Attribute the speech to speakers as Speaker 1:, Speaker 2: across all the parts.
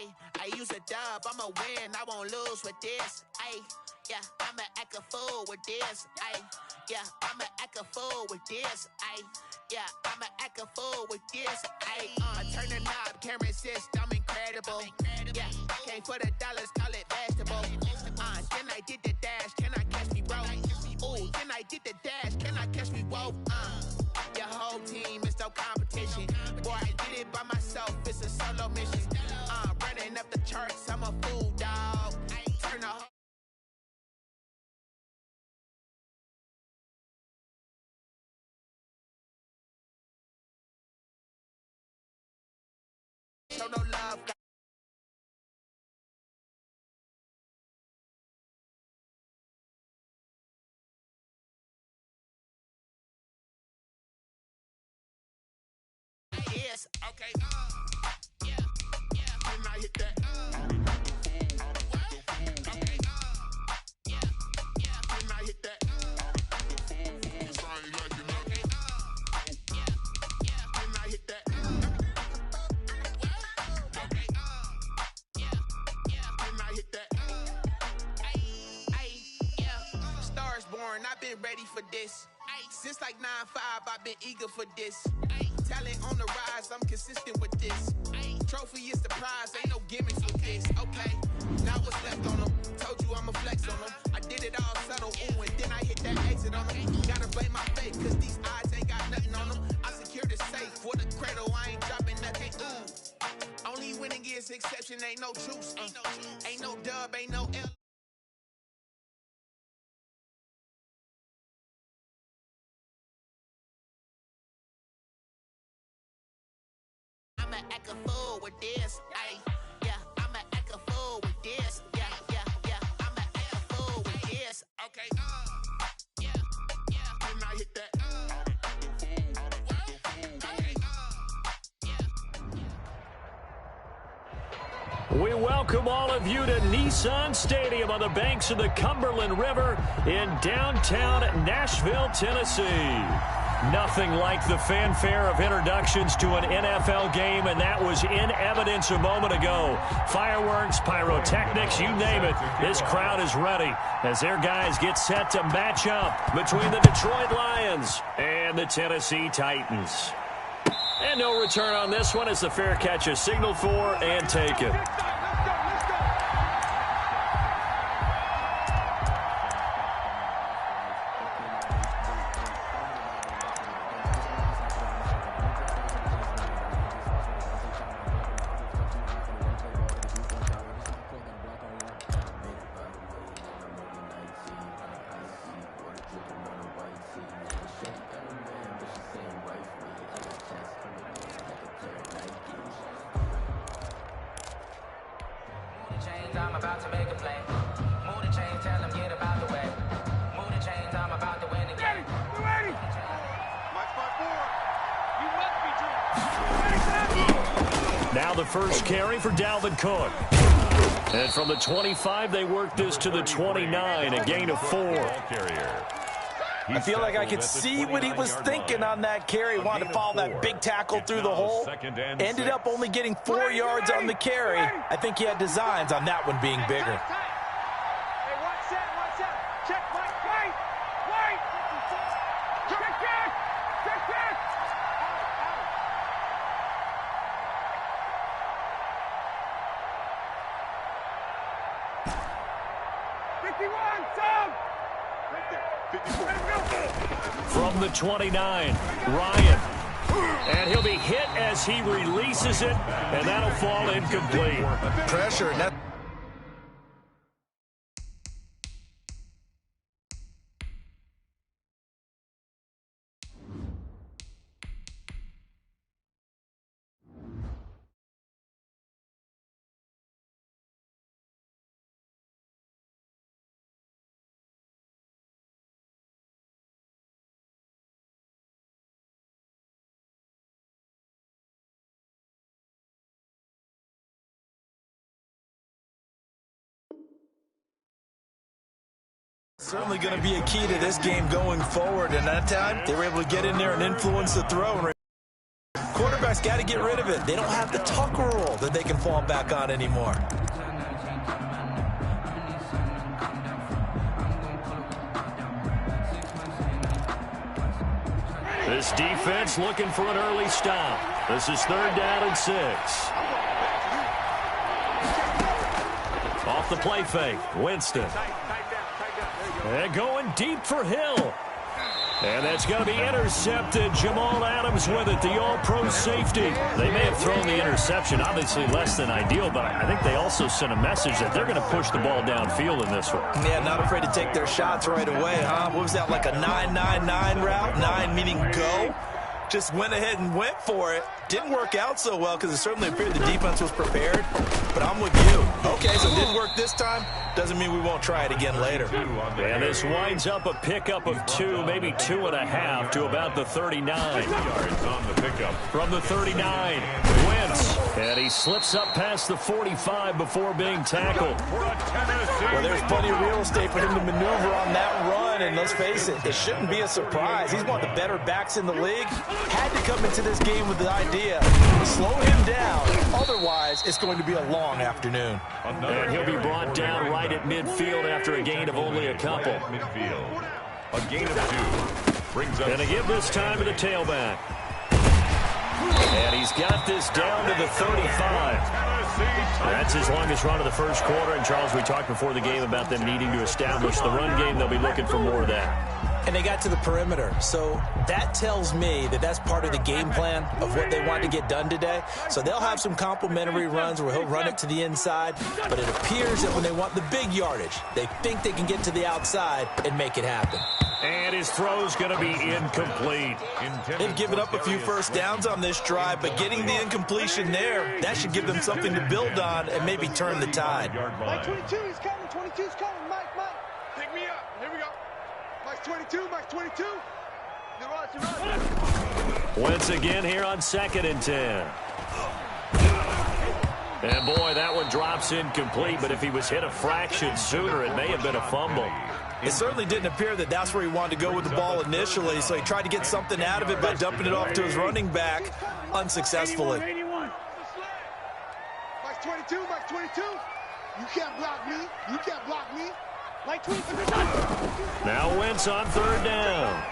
Speaker 1: Ay, I use a dub, I'ma win, I won't lose with this. Ay, yeah, I'ma act a fool with this. Ay, yeah, I'ma act a fool with this. Ay, yeah, I'ma act a fool with this. Ay, turn the knob, camera assist, I'm incredible. Yeah, came for the dollars, call it vegetable. Then I did the dash, can I catch me, bro? Ooh, then I did the dash, can I catch me, whoa? Your whole team is no competition. Boy, I did it by myself, it's a solo mission. Running up the charts, I'm a fool, dog. Turn the whole show no love. Yes, okay. Yeah, yeah. Can I hit that? Okay. Yeah, yeah. Can I hit that? Sorry, like you know. Okay. Yeah, yeah. Can I hit that? Okay. Yeah, yeah. Can I hit that? Ay, yeah. Stars born, I've been ready for this. Since like 9-5, I've been eager for this. Talent on the rise, I'm consistent with this. Trophy is the prize, ain't no gimmicks with this. Okay, now what's left on them? Told you I'ma flex on them. I did it all subtle, ooh, and then I hit that exit on them. Gotta blame my faith, cause these odds ain't got nothing on them. I secure the safe for the cradle, I ain't dropping nothing, ooh. Only winning is exception, ain't no truce. Ain't no dub, ain't no L. I'ma act a fool with this. Ay, yeah, I'ma act a fool with this. Yeah, yeah, yeah, I'ma act a fool with this. Okay. Yeah, yeah. Can I hit that?
Speaker 2: We welcome all of you to Nissan Stadium on the banks of the Cumberland River in downtown Nashville, Tennessee. Nothing like the fanfare of introductions to an NFL game, and that was in evidence a moment ago. Fireworks, pyrotechnics, you name it. This crowd is ready as their guys get set to match up between the Detroit Lions and the Tennessee Titans. And no return on this one as the fair catch is signaled for and taken.
Speaker 3: I'm about to make a play. Move the chain, tell him get about the way. Move the chains, I'm about to win the game.
Speaker 4: Ready? Watch my board. You must be true.
Speaker 2: Now the first carry for Dalvin Cook. And from the 25, they work this to the 29, a gain of 4.
Speaker 5: I feel like I could see what he was thinking on that carry. Wanted to follow that big tackle through the hole. Ended up only getting 4 yards on the carry. I think he had designs on that one being bigger.
Speaker 4: Hey, watch that. Check, wait. Check back.
Speaker 2: From the 29, Ryan. And he'll be hit as he releases it, and that'll fall incomplete.
Speaker 5: Pressure. Certainly going to be a key to this game going forward. And that time, they were able to get in there and influence the throw. quarterback's got to get rid of it. They don't have the Tucker rule that they can fall back on anymore.
Speaker 2: This defense looking for an early stop. This is 3rd down and 6. Off the play fake, Winston. And going deep for Hill. And that's going to be intercepted. Jamal Adams with it, the all-pro safety. They may have thrown the interception, obviously less than ideal, but I think they also sent a message that they're going to push the ball downfield in this one.
Speaker 5: Yeah, not afraid to take their shots right away, huh? What was that, like a 9-9-9 route? 9 meaning go? Just went ahead and went for it. Didn't work out so well because it certainly appeared the defense was prepared, but I'm with you. Okay, so it didn't work this time. Doesn't mean we won't try it again later.
Speaker 2: And this winds up a pickup of 2, maybe 2.5 to about the 39.
Speaker 6: Yards on the pickup.
Speaker 2: From the 39, Wentz. And he slips up past the 45 before being tackled.
Speaker 5: Well, there's plenty of real estate for him to maneuver on that run, and let's face it, it shouldn't be a surprise. He's one of the better backs in the league. Had to come into this game with the idea to slow him down. Otherwise, it's going to be a long afternoon.
Speaker 2: And he'll be brought down right at midfield after a gain of only a couple.
Speaker 6: Midfield. A gain of 2. Brings up.
Speaker 2: And to give this time to the tailback. And he's got this down to the 35. That's his longest run of the first quarter. And, Charles, we talked before the game about them needing to establish the run game. They'll be looking for more of that.
Speaker 5: And they got to the perimeter. So that tells me that that's part of the game plan of what they want to get done today. So they'll have some complimentary runs where he'll run it to the inside. But it appears that when they want the big yardage, they think they can get to the outside and make it happen.
Speaker 2: And his throw's going to be incomplete.
Speaker 5: They've given up a few first downs on this drive, but getting the incompletion there, that should give them something to build on and maybe turn the tide.
Speaker 4: Mike 22, he's coming. 22's coming. Mike. Pick me up. Here we go. Mike 22. Mike 22.
Speaker 2: Wentz again here on 2nd and 10. And, boy, that one drops incomplete, but if he was hit a fraction sooner, it may have been a fumble.
Speaker 5: It certainly didn't appear that that's where he wanted to go with the ball initially, so he tried to get something out of it by dumping it off to his running back unsuccessfully.
Speaker 4: 81. Mike 22, Mike 22. You can't block me. You can't block me. Mike 22.
Speaker 2: Now Wentz on 3rd down.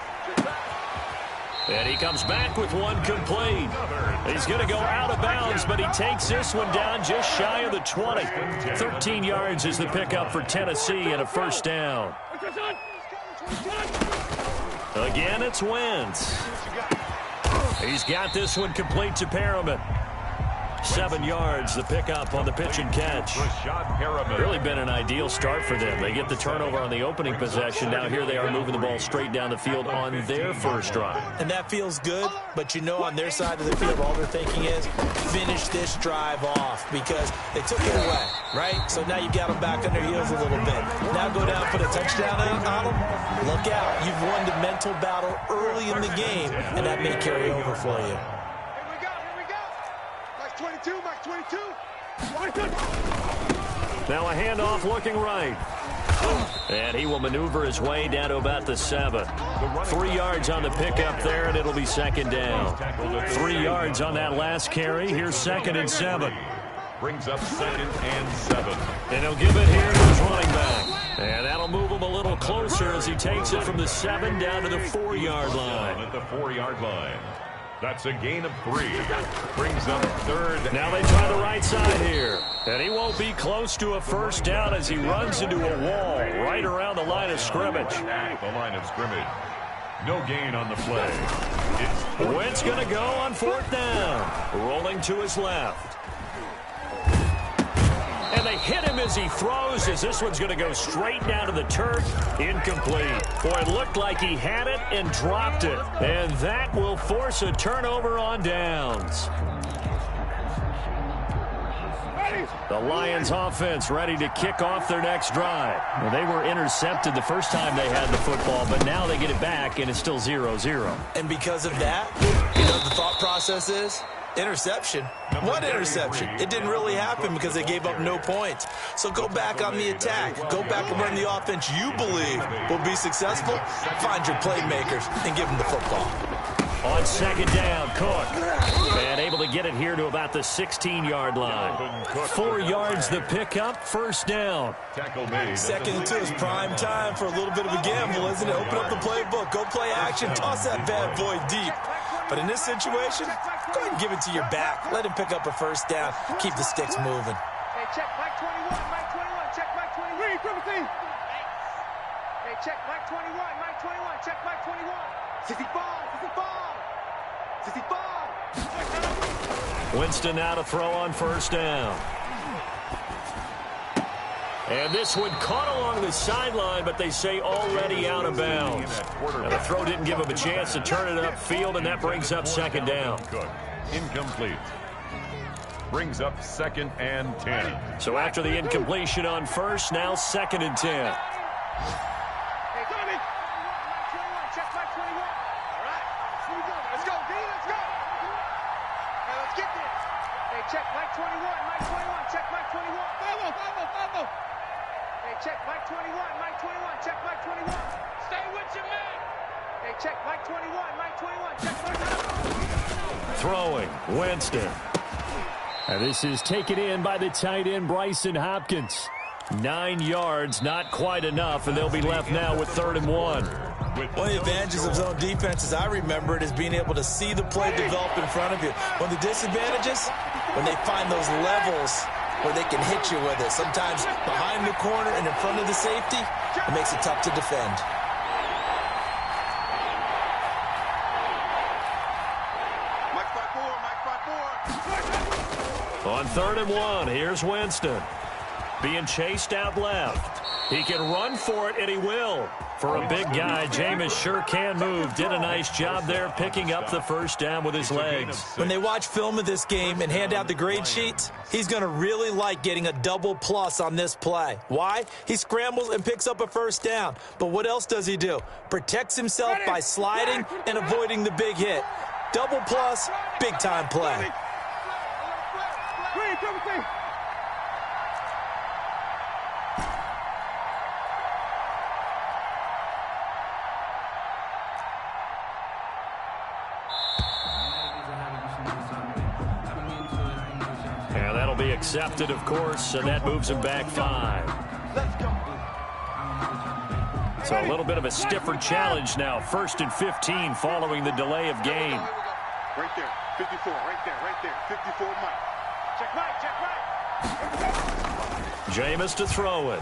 Speaker 2: And he comes back with one complete. He's going to go out of bounds, but he takes this one down just shy of the 20. 13 yards is the pickup for Tennessee and a first down. Again, it's Wentz. He's got this one complete to Perriman. 7 yards, the pickup on the pitch and catch. Really been an ideal start for them. They get the turnover on the opening possession. Now here they are moving the ball straight down the field on their first drive.
Speaker 5: And that feels good, but you know on their side of the field, all they're thinking is finish this drive off because they took it away, right? So now you got them back on their heels a little bit. Now go down, put a touchdown on them. Look out. You've won the mental battle early in the game, and that may carry over for you.
Speaker 4: 22, Mike 22.
Speaker 2: Now a handoff looking right. And he will maneuver his way down to about the 7. 3 yards on the pickup there, and it'll be 2nd down. 3 yards on that last carry. Here's 2nd and 7.
Speaker 6: Brings up 2nd and 7.
Speaker 2: And he'll give it here to his running back. And that'll move him a little closer as he takes it from the 7 down to the 4-yard line.
Speaker 6: At the 4-yard line. That's a gain of 3. Brings up 3rd.
Speaker 2: Now they try the right side here. And he won't be close to a first down as he runs into a wall right around the line of scrimmage.
Speaker 6: The line of scrimmage. No gain on the play.
Speaker 2: Wentz going to go on 4th down. Rolling to his left. And they hit him as he throws, as this one's going to go straight down to the turf. Incomplete. Boy, it looked like he had it and dropped it. And that will force a turnover on downs. The Lions offense ready to kick off their next drive. Well, they were intercepted the first time they had the football, but now they get it back, and it's still 0-0.
Speaker 5: And because of that, you know what the thought process is? Interception. What interception? It didn't really happen because they gave up no points. So go back on the attack. Go back and run the offense you believe will be successful. Find your playmakers and give them the football.
Speaker 2: On second down, Cook. And able to get it here to about the 16-yard line. 4 yards the pickup, first down.
Speaker 5: Second and 2 is prime time for a little bit of a gamble, isn't it? Open up the playbook, go play action, toss that bad boy deep. But in this situation, go ahead and give it to your back. Let him pick up a first down. Keep the sticks moving.
Speaker 4: Hey, check Mike 21, Mike 21, check Mike 21. Read, Timothy. Hey, check Mike 21, Mike 21, check Mike 21. 65, 65, 65.
Speaker 2: Winston now to throw on first down. And this one caught along the sideline, but they say already out of bounds. And the throw didn't give him a chance to turn it upfield, and that brings up second down.
Speaker 6: Incomplete. Brings up 2nd and 10.
Speaker 2: So after the incompletion on first, now 2nd and 10.
Speaker 4: Hey, Tommy. Mike 21, check Mike 21. All right, here we go. Let's go, D, let's go. Hey, let's get this. Hey, check Mike 21, Mike 21, check Mike 21. Follow. Hey, check Mike 21, Mike 21, check Mike 21. Stay with your man. Hey, check Mike 21, Mike 21, check Mike 21.
Speaker 2: Throwing, Winston. And this is taken in by the tight end, Bryson Hopkins. 9 yards, not quite enough, and they'll be left now with 3rd and 1.
Speaker 5: One of the advantages of zone defense, as I remember it, is being able to see the play develop in front of you. One of the disadvantages, when they find those levels where they can hit you with it. Sometimes behind the corner and in front of the safety, it makes it tough to defend.
Speaker 2: On 3rd and 1, here's Winston. Being chased out left. He can run for it, and he will. For a big guy, Jameis sure can move. Did a nice job there picking up the first down with his legs.
Speaker 5: When they watch film of this game and hand out the grade sheets, he's going to really like getting a double plus on this play. Why? He scrambles and picks up a first down. But what else does he do? Protects himself by sliding and avoiding the big hit. Double plus, big-time play.
Speaker 2: And that'll be accepted, of course, and that moves him back 5. So a little bit of a stiffer challenge now. 1st and 15 following the delay of game.
Speaker 4: Right there, 54, right there, 54 Mike. Check Mike.
Speaker 2: Jameis to throw it.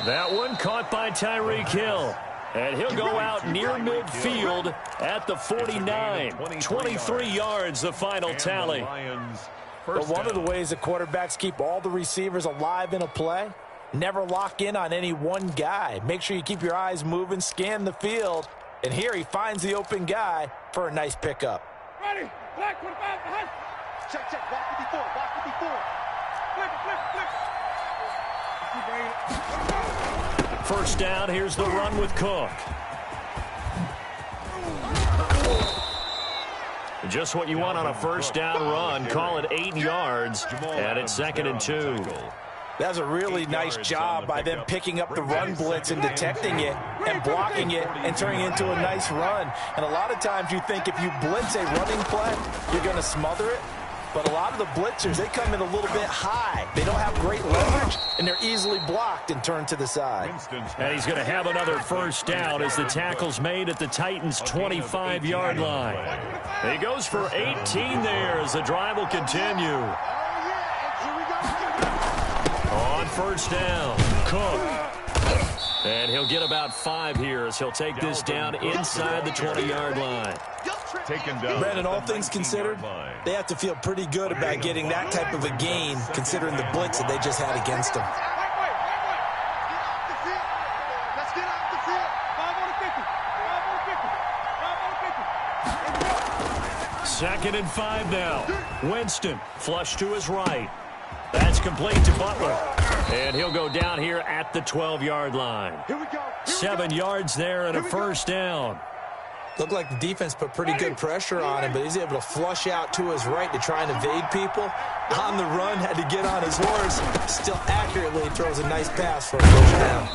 Speaker 2: That one caught by Tyreek Hill. And he'll go out near midfield at the 49. 23 yards, the final tally.
Speaker 5: But one of the ways that quarterbacks keep all the receivers alive in a play, never lock in on any one guy. Make sure you keep your eyes moving, scan the field. And here he finds the open guy for a nice pickup.
Speaker 4: Ready, black 45 behind. Check, block 54, block 54. Flip.
Speaker 2: First down, here's the run with Cook. Just what you want on a first down run. Call it 8 yards, and it's 2nd and 2.
Speaker 5: That's a really nice job by them picking up the run blitz and detecting it and blocking it and turning it into a nice run. And a lot of times you think if you blitz a running play, you're going to smother it. But a lot of the blitzers, they come in a little bit high. They don't have great leverage, and they're easily blocked and turned to the side.
Speaker 2: And he's going to have another first down as the tackle's made at the Titans' 25-yard line. He goes for 18 there as the drive will continue. On first down, Cook. And he'll get about 5 here as he'll take this down inside the 20-yard line.
Speaker 5: Brandon, all things considered, they have to feel pretty good about getting that type of a gain considering the blitz that they just had against them.
Speaker 4: Let's get off the field. 5 on the 50. 5 on the 50.
Speaker 2: 2nd and 5 now. Winston, flush to his right. That's complete to Butler. And he'll go down here at the 12-yard line.
Speaker 4: Here we go.
Speaker 2: 7 yards there and a first down.
Speaker 5: Looked like the defense put pretty good pressure on him, but he's able to flush out to his right to try and evade people. On the run, had to get on his horse. Still accurately throws a nice pass for a first down.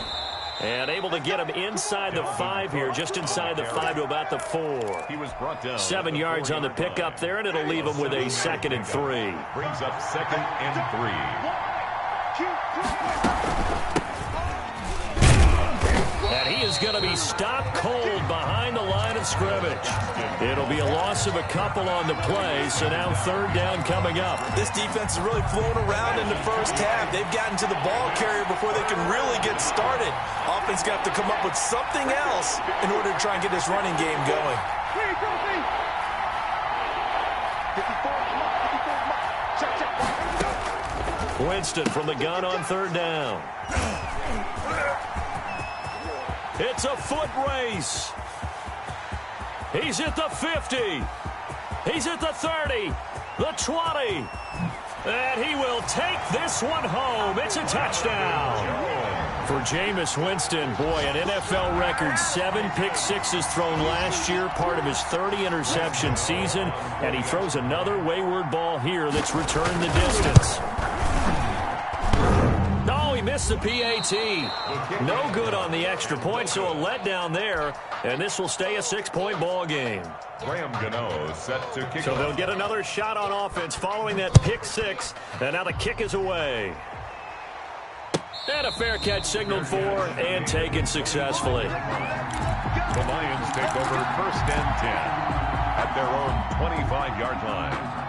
Speaker 2: And able to get him inside the 5 here, just inside the 5 to about the 4.
Speaker 6: He was brought down
Speaker 2: 7 yards on the pickup there, and it'll leave him with a 2nd and 3.
Speaker 6: Brings up 2nd and 3.
Speaker 2: And he is going to be stopped cold behind the line of scrimmage. It'll be a loss of a couple on the play, so now 3rd down coming up.
Speaker 5: This defense has really flown around in the first half. They've gotten to the ball carrier before they can really get started. Offense got to come up with something else in order to try and get this running game going.
Speaker 2: Winston from the gun on 3rd down. It's a foot race. He's at the 50. He's at the 30, the 20. And he will take this one home. It's a touchdown. For Jameis Winston, boy, an NFL record 7 pick-sixes thrown last year, part of his 30-interception season. And he throws another wayward ball here that's returned the distance. He missed the PAT. No good on the extra point, so a letdown there, and this will stay a 6-point ball game.
Speaker 6: Graham Gano set to kick.
Speaker 2: So they'll get another shot on offense following that pick-6, and now the kick is away. And a fair catch signaled for and taken successfully.
Speaker 6: The Lions take over 1st and 10 at their own 25-yard line.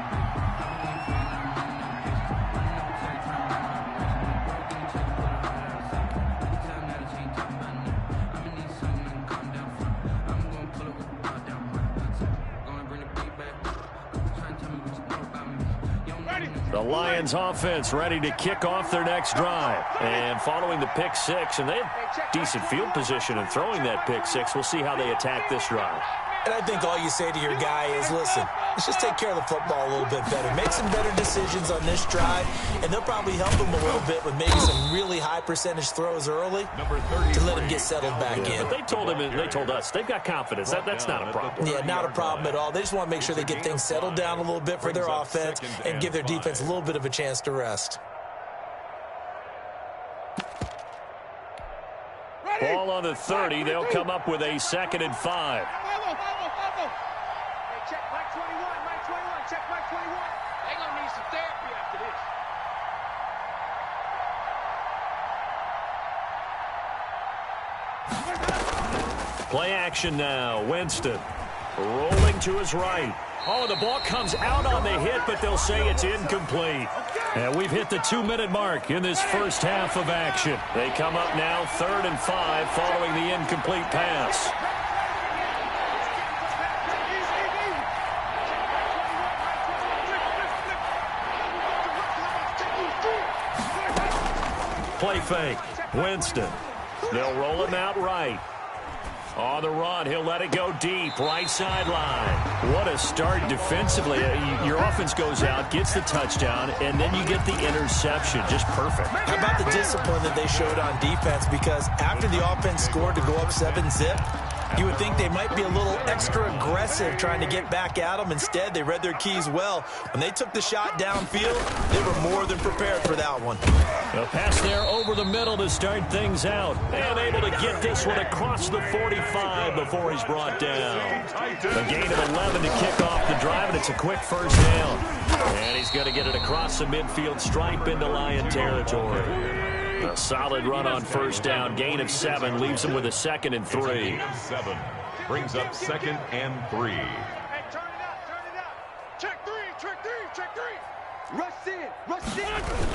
Speaker 2: The Lions offense ready to kick off their next drive. And following the pick-6, and they have decent field position in throwing that pick-6. We'll see how they attack this drive.
Speaker 5: And I think all you say to your guy is, listen, let's just take care of the football a little bit better. Make some better decisions on this drive, and they'll probably help him a little bit with maybe some really high percentage throws early to let him get settled back in.
Speaker 2: But they told him, and they told us, they've got confidence. That's not a problem.
Speaker 5: Yeah, not a problem at all. They just want to make sure they get things settled down a little bit for their offense and give their defense a little bit of a chance to rest.
Speaker 2: Ball on the 30. They'll come up with a 2nd and 5.
Speaker 4: Check Mike 21, Mike 21, check Mike 21. They're going to need some therapy after this.
Speaker 2: Play action now. Winston rolling to his right. Oh, the ball comes out on the hit, but they'll say it's incomplete. And we've hit the 2-minute mark in this first half of action. They come up now 3rd and 5 following the incomplete pass. Play fake. Winston. They'll roll him out right. On the run, he'll let it go deep, right sideline. What a start defensively. Your offense goes out, gets the touchdown, and then you get the interception. Just perfect.
Speaker 5: How about the discipline that they showed on defense? Because after the offense scored to go up 7-zip, you would think they might be a little extra aggressive trying to get back at them. Instead, they read their keys well. When they took the shot downfield, they were more than prepared for that one.
Speaker 2: A pass there over the middle to start things out. And able to get this one across the 45 before he's brought down. A gain of 11 to kick off the drive, and it's a quick first down. And he's going to get it across the midfield stripe into Lion territory. A solid run on first down. Gain of 7 leaves him with a 2nd and 3.
Speaker 6: Gain of 7 brings up 2nd and 3.
Speaker 4: Hey, turn it up. Check 3, check 3, check 3. Rush in, rush in,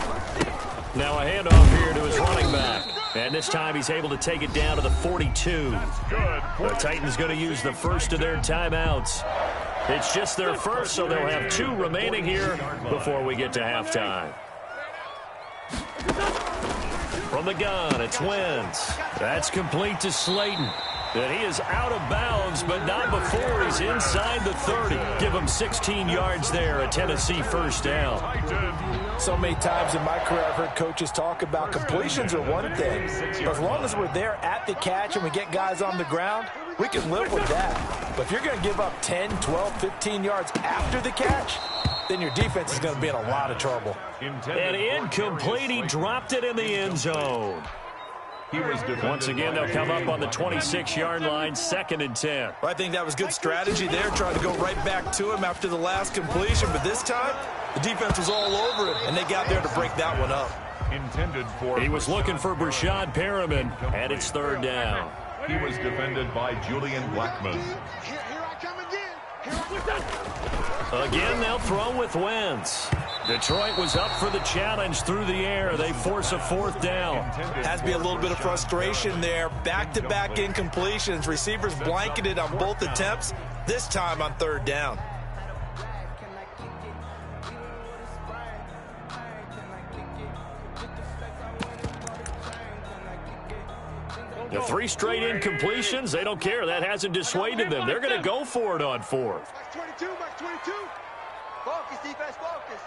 Speaker 4: rush in.
Speaker 2: Now a handoff here to his running back. And this time he's able to take it down to the 42. The Titans going to use the first of their timeouts. It's just their first, so they'll have 2 remaining here before we get to halftime. From the gun, it's Wentz. That's complete to Slayton. And he is out of bounds, but not before he's inside the 30. Give him 16 yards there, a Tennessee first down.
Speaker 5: So many times in my career, I've heard coaches talk about completions are one thing. But as long as we're there at the catch and we get guys on the ground, we can live with that. But if you're going to give up 10, 12, 15 yards after the catch, then your defense is going to be in a lot of trouble.
Speaker 2: And incomplete, he dropped it in the end zone. Once again, they'll come up on the 26-yard line, 2nd and 10.
Speaker 5: Well, I think that was good strategy there, trying to go right back to him after the last completion. But this time, the defense was all over him, and they got there to break that one up.
Speaker 2: He was looking for Brashad Perriman, and it's 3rd down.
Speaker 6: He was defended by Julian Blackman.
Speaker 4: Here I come again.
Speaker 2: Again, they'll throw with Wentz. Detroit was up for the challenge through the air. They force a 4th down.
Speaker 5: Has to be a little bit of frustration there. Back-to-back incompletions. Receivers blanketed on both attempts, this time on 3rd down.
Speaker 2: The 3 straight incompletions, they don't care. That hasn't dissuaded them. They're going to go for it on 4th.
Speaker 4: Max 22, Max 22. Focus, defense, focus.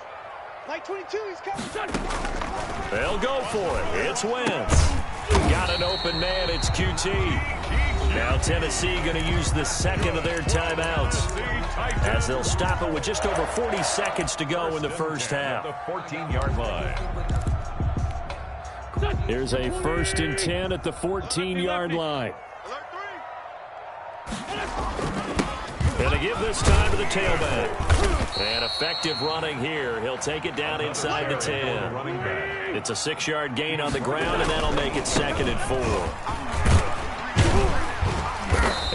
Speaker 4: Max 22, he's coming.
Speaker 2: They'll go for it. It's Wentz. Got an open man. It's QT. Now Tennessee going to use the 2nd of their timeouts, as they'll stop it with just over 40 seconds to go in the first half.
Speaker 6: The 14-yard line.
Speaker 2: Here's a 1st and 10 at the 14-yard line. And to give this time to the tailback. And effective running here. He'll take it down inside the 10. It's a 6-yard gain on the ground, and that'll make it 2nd and 4.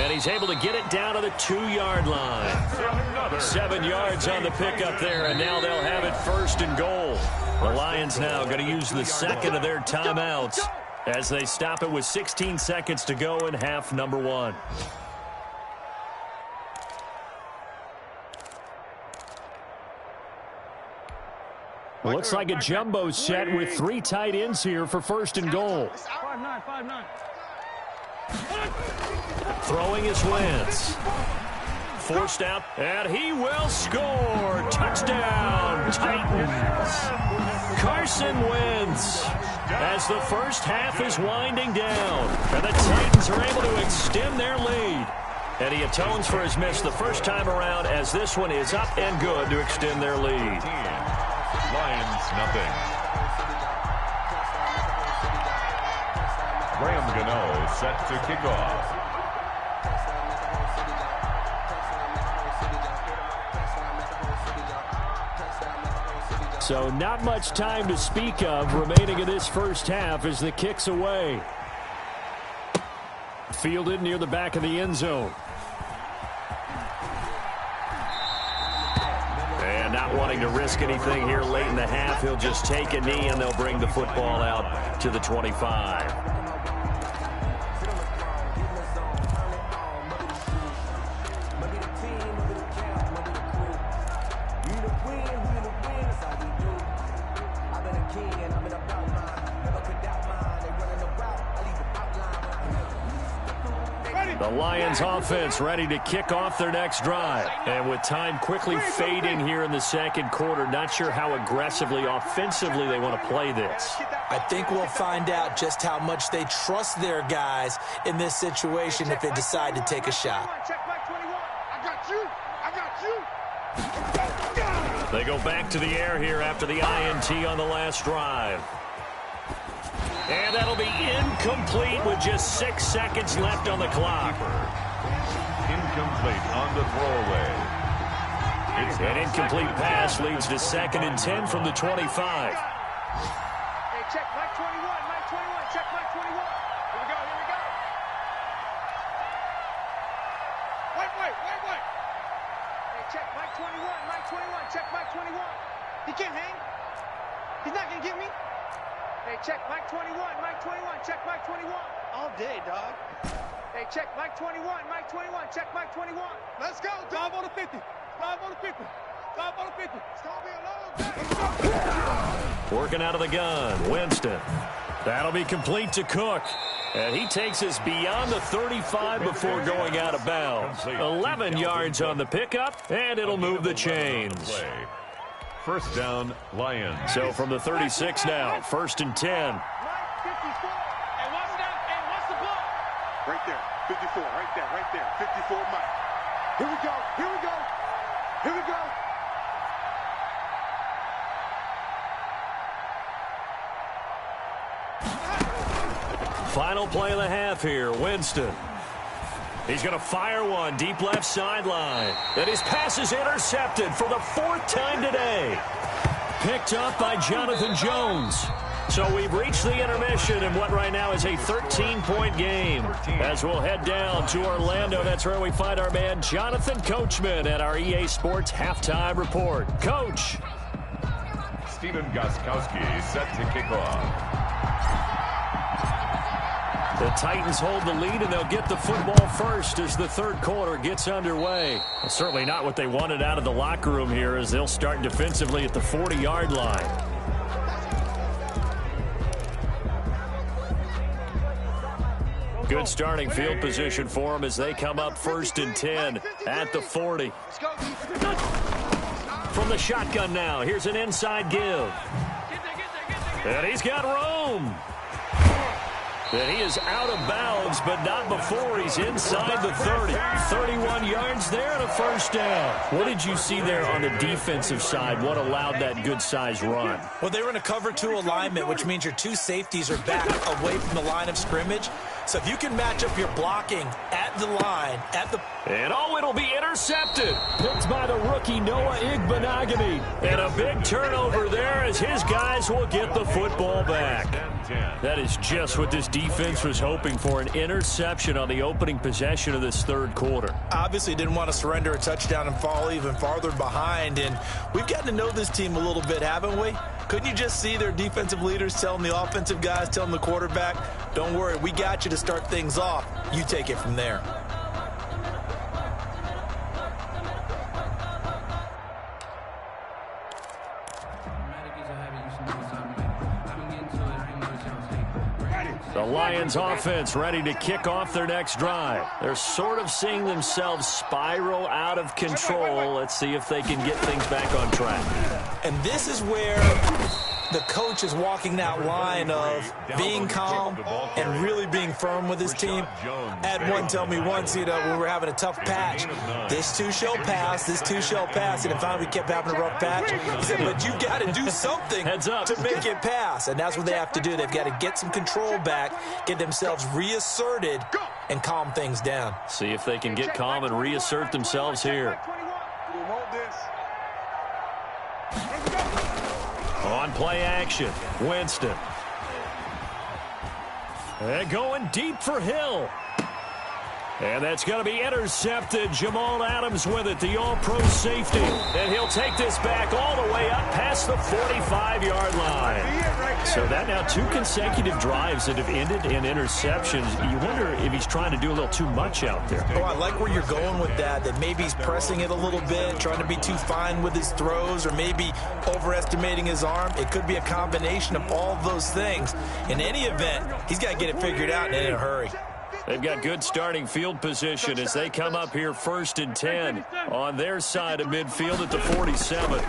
Speaker 2: And he's able to get it down to the 2-yard line. 7 yards on the pickup there, and now they'll have it 1st and goal. The Lions now going to use the 2nd of their timeouts as they stop it with 16 seconds to go in half number 1. Looks like a jumbo set with 3 tight ends here for 1st and goal.
Speaker 4: 5-9.
Speaker 2: Throwing is Wentz. Forced out, and he will score. Touchdown, Titans. Carson Wentz, as the first half is winding down, and the Titans are able to extend their lead. And he atones for his miss the first time around, as this one is up and good to extend their lead.
Speaker 6: Lions, nothing. Graham Gano set to kick off.
Speaker 2: So not much time to speak of remaining in this first half as the kick's away. Fielded near the back of the end zone. And not wanting to risk anything here late in the half, he'll just take a knee and they'll bring the football out to the 25. The Lions offense ready to kick off their next drive. And with time quickly fading here in the second quarter, not sure how aggressively, offensively they want to play this.
Speaker 5: I think we'll find out just how much they trust their guys in this situation if they decide to take a shot.
Speaker 2: They go back to the air here after the INT on the last drive. And that'll be incomplete with just 6 seconds left on the clock.
Speaker 6: Incomplete on the throwaway.
Speaker 2: An incomplete pass leads to 2nd and 10 from the 25.
Speaker 4: Hey, check Mike 21, Mike 21, check Mike 21. Here we go, here we go. Wait. Hey, check Mike 21, Mike 21, check Mike 21. He can't hang. He's not going to get me. Hey, check Mike 21, Mike 21, check Mike 21. All day, dog. Hey, check Mike 21, Mike 21, check Mike 21. Let's go, dog. 5 on the 50. 5 on the 50. 5 on the 50. It's going to be a long day.
Speaker 2: Working out of the gun, Winston. That'll be complete to Cook. And he takes us beyond the 35 before going out of bounds. 11 yards on the pickup, and it'll move the chains.
Speaker 6: First down, Lions.
Speaker 2: So from the 36 now, 1st and 10.
Speaker 4: Hey, watch that. Hey, watch the ball. Right there. 54. Right there. 54, Mike. Here we go.
Speaker 2: Final play of the half here. Winston. He's going to fire one deep left sideline. And his pass is intercepted for the 4th time today. Picked up by Jonathan Jones. So we've reached the intermission in what right now is a 13-point game. As we'll head down to Orlando, that's where we find our man Jonathan Coachman at our EA Sports Halftime Report. Coach.
Speaker 6: Steven Gostkowski set to kick off.
Speaker 2: The Titans hold the lead, and they'll get the football first as the third quarter gets underway. Well, certainly not what they wanted out of the locker room here, as they'll start defensively at the 40-yard line. Good starting field position for them as they come up 1st and 10 at the 40. From the shotgun now, here's an inside give. And he's got room. And he is out of bounds, but not before he's inside the 30. 31 yards there and a first down. What did you see there on the defensive side? What allowed that good-sized run?
Speaker 5: Well, they were in a cover 2 alignment, which means your 2 safeties are back away from the line of scrimmage. So if you can match up your blocking at the line, And
Speaker 2: it'll be intercepted. Picked by the rookie Noah Igbenogany. And a big turnover there as his guys will get the football back. That is just what this defense was hoping for, an interception on the opening possession of this third quarter.
Speaker 5: Obviously didn't want to surrender a touchdown and fall even farther behind. And we've gotten to know this team a little bit, haven't we? Couldn't you just see their defensive leaders telling the offensive guys, telling the quarterback, don't worry, we got you to start things off. You take it from there.
Speaker 2: The Lions offense ready to kick off their next drive. They're sort of seeing themselves spiral out of control. Let's see if they can get things back on track.
Speaker 5: And this is where the coach is walking that line of being calm and really being firm with his team. I had one tell me once, when we were having a tough patch, this too shall pass, this too shall pass. And finally we kept having a rough patch. He said, but you got to do something to make it pass. And that's what they have to do. They've got to get some control back, get themselves reasserted, and calm things down.
Speaker 2: See if they can get calm and reassert themselves here. On play action, Winston. And going deep for Hill. And that's going to be intercepted. Jamal Adams with it, the all-pro safety. And he'll take this back all the way up past the 45-yard line. So that now 2 consecutive drives that have ended in interceptions. You wonder if he's trying to do a little too much out there.
Speaker 5: Oh, I like where you're going with that maybe he's pressing it a little bit, trying to be too fine with his throws, or maybe overestimating his arm. It could be a combination of all of those things. In any event, he's got to get it figured out and in a hurry.
Speaker 2: They've got good starting field position as they come up here 1st and 10 on their side of midfield at the 47.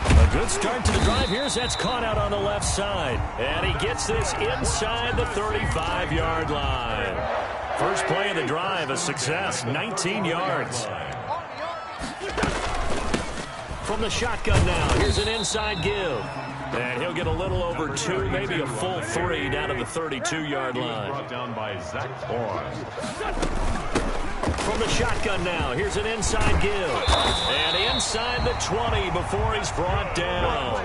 Speaker 2: A good start to the drive here as that's caught out on the left side. And he gets this inside the 35-yard line. First play of the drive, a success, 19 yards. From the shotgun now, here's an inside give. And he'll get a little over 2, maybe a full 3 down to the 32-yard line.
Speaker 6: Brought down by Zach Orr.
Speaker 2: From the shotgun now, here's an inside give. And inside the 20 before he's brought down.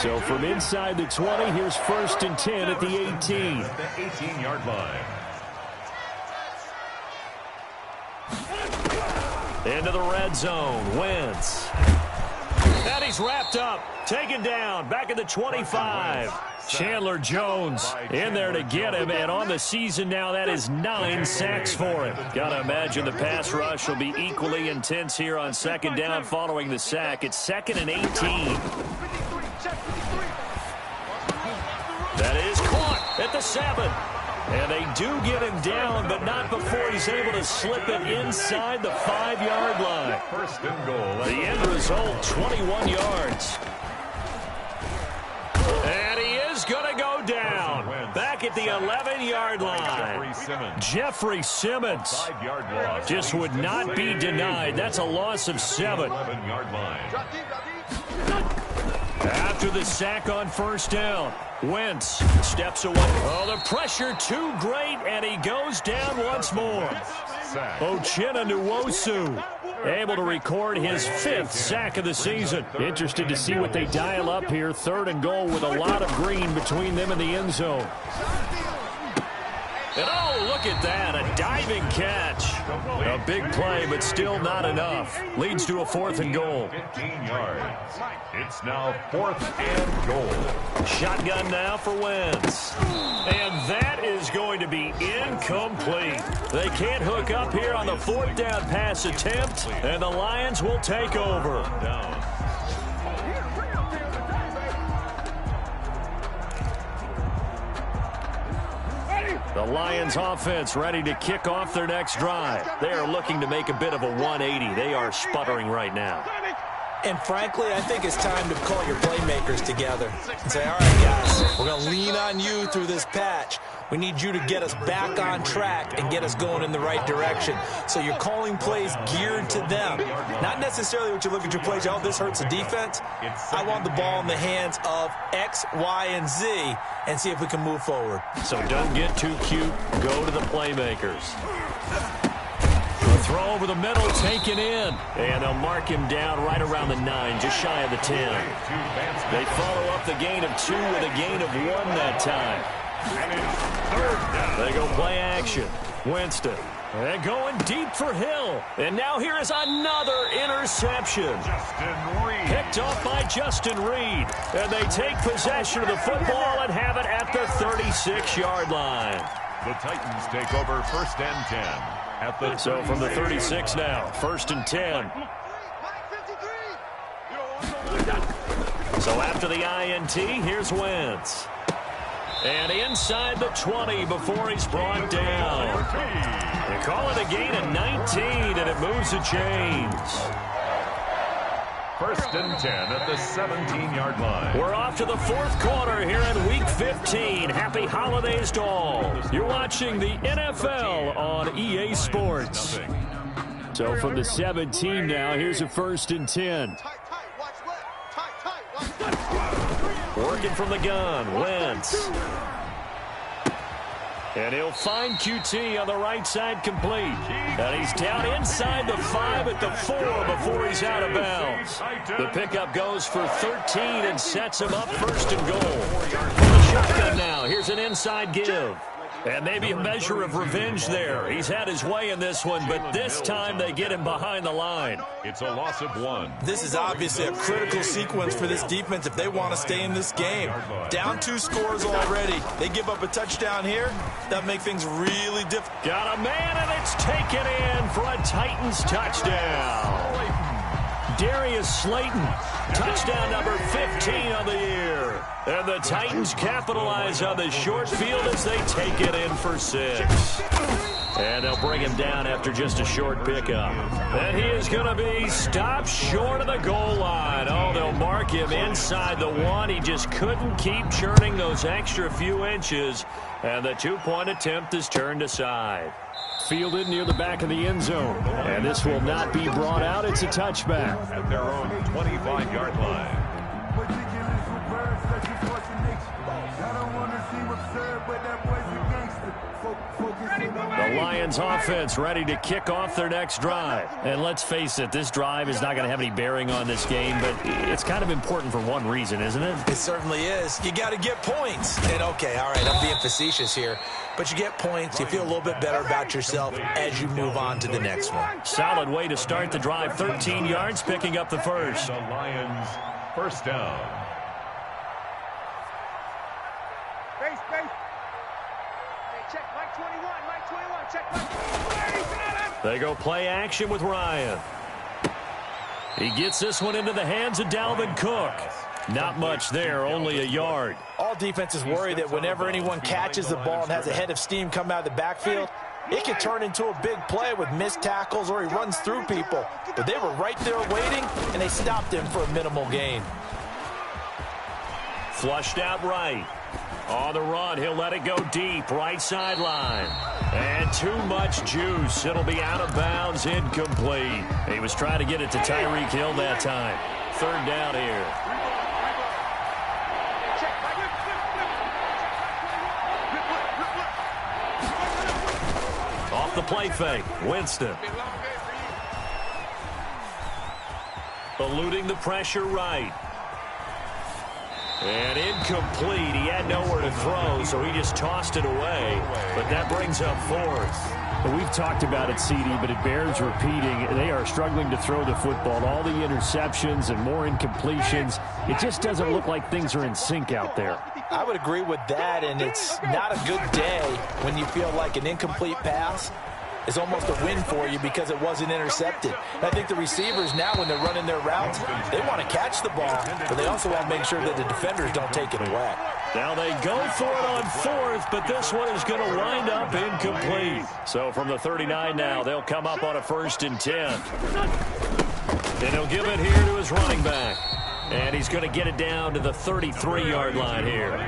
Speaker 2: So from inside the 20, here's 1st and 10 at the 18.
Speaker 6: The 18-yard line.
Speaker 2: Into the red zone, Wentz. And he's wrapped up, taken down, back at the 25. Chandler Jones in there to get him, and on the season now, that is 9 sacks for him. Got to imagine the pass rush will be equally intense here on 2nd down following the sack. It's 2nd and 18. That is caught at the 7. And they do get him down, but not before he's able to slip it inside the 5-yard line.
Speaker 6: 1st and goal.
Speaker 2: The end result, 21 yards. And he is going to go down. Back at the 11-yard line. Jeffrey Simmons just would not be denied. That's a loss of 7.
Speaker 6: 11-yard line.
Speaker 2: After the sack on first down, Wentz steps away. Oh, the pressure too great, and he goes down once more. Uchenna Nwosu able to record his 5th sack of the season. Interested to see what they dial up here. 3rd and goal with a lot of green between them and the end zone. And oh, look at that, a diving catch. A big play, but still not enough. Leads to a 4th and goal.
Speaker 6: 15 yards. It's now 4th and goal.
Speaker 2: Shotgun now for Wentz. And that is going to be incomplete. They can't hook up here on the 4th down pass attempt, and the Lions will take over. The Lions offense ready to kick off their next drive. They are looking to make a bit of a 180. They are sputtering right now.
Speaker 5: And frankly, I think it's time to call your playmakers together and say, all right, guys, we're going to lean on you through this patch. We need you to get us back on track and get us going in the right direction. So you're calling plays geared to them. Not necessarily what you look at your plays, oh, this hurts the defense. I want the ball in the hands of X, Y, and Z and see if we can move forward.
Speaker 2: So don't get too cute. Go to the playmakers. The throw over the middle, taken in. And they'll mark him down right around the 9, just shy of the 10. They follow up the gain of 2 with a gain of 1 that time. They go play action. Winston. And going deep for Hill. And now here is another interception. Picked off by Justin Reed. And they take possession of the football and have it at the 36-yard line.
Speaker 6: The Titans take over 1st and 10.
Speaker 2: So from the 36 now, 1st and 10. So after the INT, here's Wentz. And inside the 20 before he's brought down. They call it a gain of 19, and it moves the chains.
Speaker 6: 1st and 10 at the 17-yard line.
Speaker 2: We're off to the 4th quarter here in Week 15. Happy holidays to all. You're watching the NFL on EA Sports. So from the 17 now, here's a 1st and 10. Working from the gun, Wentz. And he'll find QT on the right side complete. And he's down inside the 5 at the 4 before he's out of bounds. The pickup goes for 13 and sets him up 1st and goal. From the shotgun now, here's an inside give. And maybe a measure of revenge there. He's had his way in this one, but this time they get him behind the line.
Speaker 6: It's a loss of 1.
Speaker 5: This is obviously a critical sequence for this defense if they want to stay in this game. Down 2 scores already. They give up a touchdown here. That make things really difficult.
Speaker 2: Got a man, and it's taken in for a Titans touchdown. Darius Slayton, touchdown number 15 on the year. And the Titans capitalize on the short field as they take it in for 6. And they'll bring him down after just a short pickup. And he is going to be stopped short of the goal line. Oh, they'll mark him inside the 1. He just couldn't keep churning those extra few inches. And the 2-point attempt is turned aside. Fielded near the back of the end zone. And this will not be brought out. It's a touchback.
Speaker 6: At their own 25-yard line.
Speaker 2: The Lions offense ready to kick off their next drive. And let's face it, this drive is not going to have any bearing on this game, but it's kind of important for one reason, isn't it?
Speaker 5: It certainly is. You got to get points. And okay, all right, I'm being facetious here, but you get points, you feel a little bit better about yourself as you move on to the next one.
Speaker 2: Solid way to start the drive. 13 yards, picking up the first.
Speaker 6: The Lions, 1st down.
Speaker 4: Base. Hey, check Mike 21. Mike 21. Check Mike 21.
Speaker 2: They go play action with Ryan. He gets this one into the hands of Dalvin Cook. Not much there, only a yard.
Speaker 5: All defenses worry that whenever anyone catches the ball and has a head of steam come out of the backfield, it can turn into a big play with missed tackles or he runs through people. But they were right there waiting, and they stopped him for a minimal gain.
Speaker 2: Flushed out right. On the run, he'll let it go deep, right sideline. And too much juice. It'll be out of bounds, incomplete. He was trying to get it to Tyreek Hill that time. 3rd down here. the play fake. Winston. Eluding the pressure right. And incomplete. He had nowhere to throw, so he just tossed it away. But that brings up fourth.
Speaker 7: Well, we've talked about it, CD, but it bears repeating. They are struggling to throw the football. All the interceptions and more incompletions. It just doesn't look like things are in sync out there.
Speaker 5: I would agree with that, and it's not a good day when you feel like an incomplete pass is almost a win for you because it wasn't intercepted. I think the receivers now, when they're running their routes, they want to catch the ball, but they also want to make sure that the defenders don't take it away.
Speaker 2: Now they go for it on fourth, but this one is going to wind up incomplete. So from the 39 now, they'll come up on a 1st and 10. And he'll give it here to his running back. And he's going to get it down to the 33-yard line here.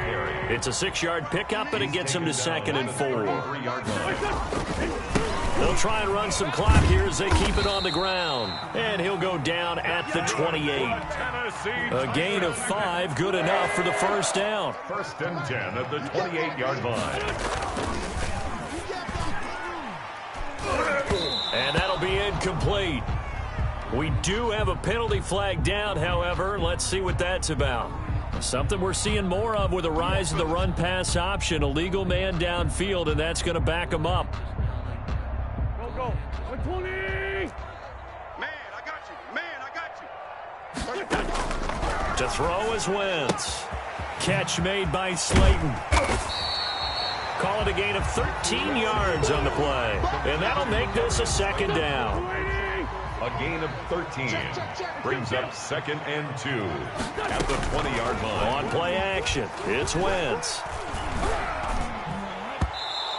Speaker 2: It's a 6-yard pickup, and it gets him to 2nd and 4. They'll try and run some clock here as they keep it on the ground. And he'll go down at the 28. A gain of 5, good enough for the 1st down.
Speaker 6: 1st and 10 at the 28-yard line.
Speaker 2: And that'll be incomplete. We do have a penalty flag down, however. Let's see what that's about. Something we're seeing more of with a rise in the run-pass option. A legal man downfield, and that's going to back him up.
Speaker 4: Go. 120. Man, I got you.
Speaker 2: To throw is Wentz. Catch made by Slayton. Call it a gain of 13 yards on the play. And that'll make this a 2nd down.
Speaker 6: A gain of 13 brings up 2nd and 2 at the 20-yard line.
Speaker 2: On play action, it's Wentz.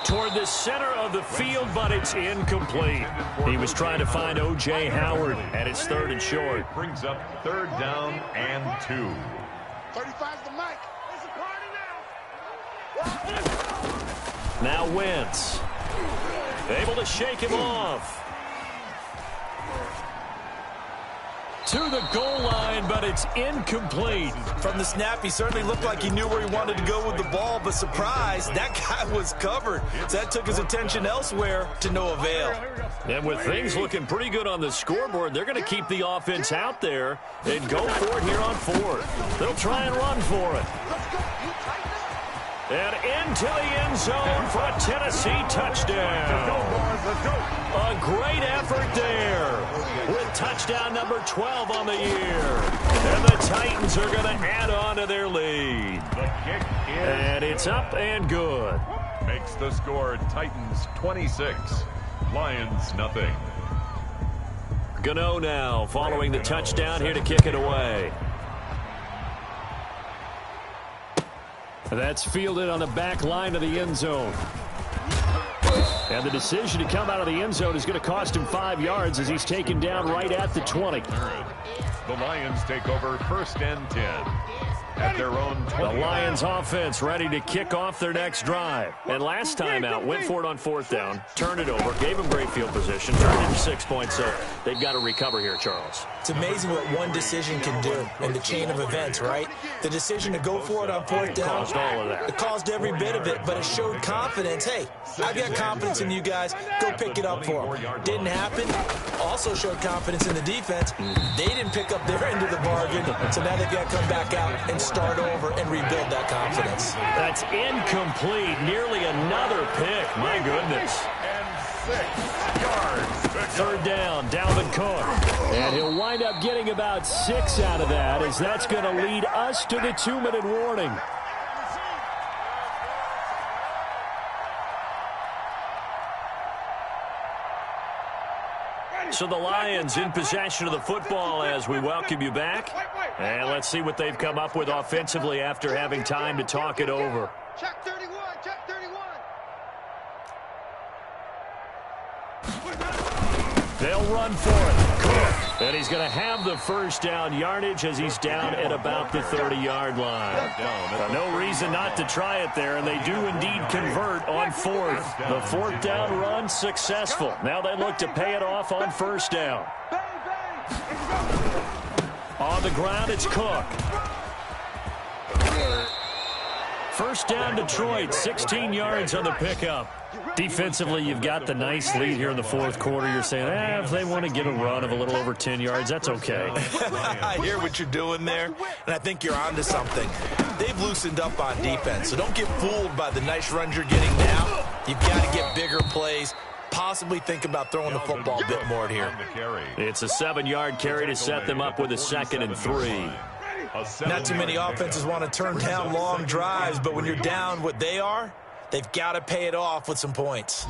Speaker 2: Toward the center of the field, but it's incomplete. He was trying to find O.J. Howard, and it's 3rd and short.
Speaker 6: Brings up 3rd down and 2.
Speaker 4: 35's the mic. It's a party now.
Speaker 2: Now Wentz. Able to shake him off. To the goal line, but it's incomplete.
Speaker 5: From the snap, he certainly looked like he knew where he wanted to go with the ball, but surprise, that guy was covered. So that took his attention elsewhere to no avail.
Speaker 2: And with things looking pretty good on the scoreboard, they're going to keep the offense out there and go for it here on 4th. They'll try and run for it. And into the end zone for a Tennessee touchdown. A great effort there with touchdown number 12 on the year. And the Titans are going to add on to their lead.
Speaker 6: The kick is
Speaker 2: and it's up and good.
Speaker 6: Makes the score Titans 26, Lions nothing.
Speaker 2: Gano now following the touchdown here to kick it away. That's fielded on the back line of the end zone. And the decision to come out of the end zone is going to cost him 5 yards as he's taken down right at the 20.
Speaker 6: The Lions take over 1st and 10 at their own 20.
Speaker 2: The Lions offense ready to kick off their next drive. And last time out, went for it on 4th down, turned it over, gave them great field position, turned it into 6 points. So they've got to recover here, Charles.
Speaker 5: It's amazing what one decision can do in the chain of events, right? The decision to go for it on 4th down.
Speaker 2: Caused all of that.
Speaker 5: It caused every bit of it, but it showed confidence. Hey, I've got confidence in you guys. Go pick it up for them. Didn't happen. Also showed confidence in the defense. They didn't pick up their end of the bargain, so now they've got to come back out and start over and rebuild that confidence.
Speaker 2: That's incomplete. Nearly another pick. My goodness.
Speaker 6: And 6 yards.
Speaker 2: 3rd down, Dalvin Cook. And he'll wind up getting about 6 out of that, as that's going to lead us to the 2-minute warning. So the Lions in possession of the football as we welcome you back. And let's see what they've come up with offensively after having time to talk it over.
Speaker 4: Check 31, check 31.
Speaker 2: They'll run for it. Cook. And he's going to have the 1st down yardage as he's down at about the 30-yard line. No reason not to try it there, and they do indeed convert on 4th. The 4th down run successful. Now they look to pay it off on 1st down. On the ground, it's Cook. First down, Detroit, 16 yards on the pickup. Defensively, you've got the nice lead here in the fourth quarter. You're saying, if they want to get a run of a little over 10 yards, that's okay.
Speaker 5: I hear what you're doing there, and I think you're onto something. They've loosened up on defense, so don't get fooled by the nice runs you're getting now. You've got to get bigger plays. Possibly think about throwing the football a bit more here.
Speaker 2: It's a 7-yard carry to set them up with a 2nd and 3.
Speaker 5: Not too many offenses want to turn down long drives, but when you're down what they are, they've got to pay it off with some points.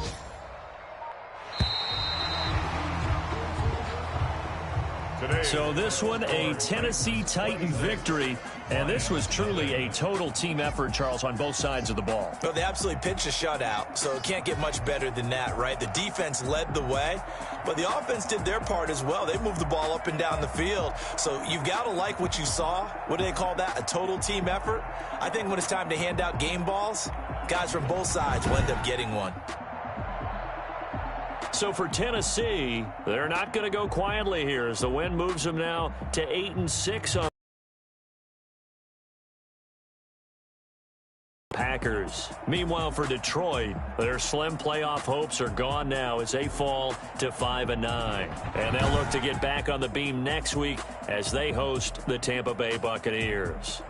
Speaker 2: So this one, a Tennessee Titan victory. And this was truly a total team effort, Charles, on both sides of the ball.
Speaker 5: Well, they absolutely pitched a shutout, so it can't get much better than that, right? The defense led the way, but the offense did their part as well. They moved the ball up and down the field, so you've got to like what you saw. What do they call that? A total team effort? I think when it's time to hand out game balls, guys from both sides will end up getting one.
Speaker 2: So for Tennessee, they're not going to go quietly here as the win moves them now to 8-6 on Packers. Meanwhile, for Detroit, their slim playoff hopes are gone now as they fall to 5-9. And they'll look to get back on the beam next week as they host the Tampa Bay Buccaneers.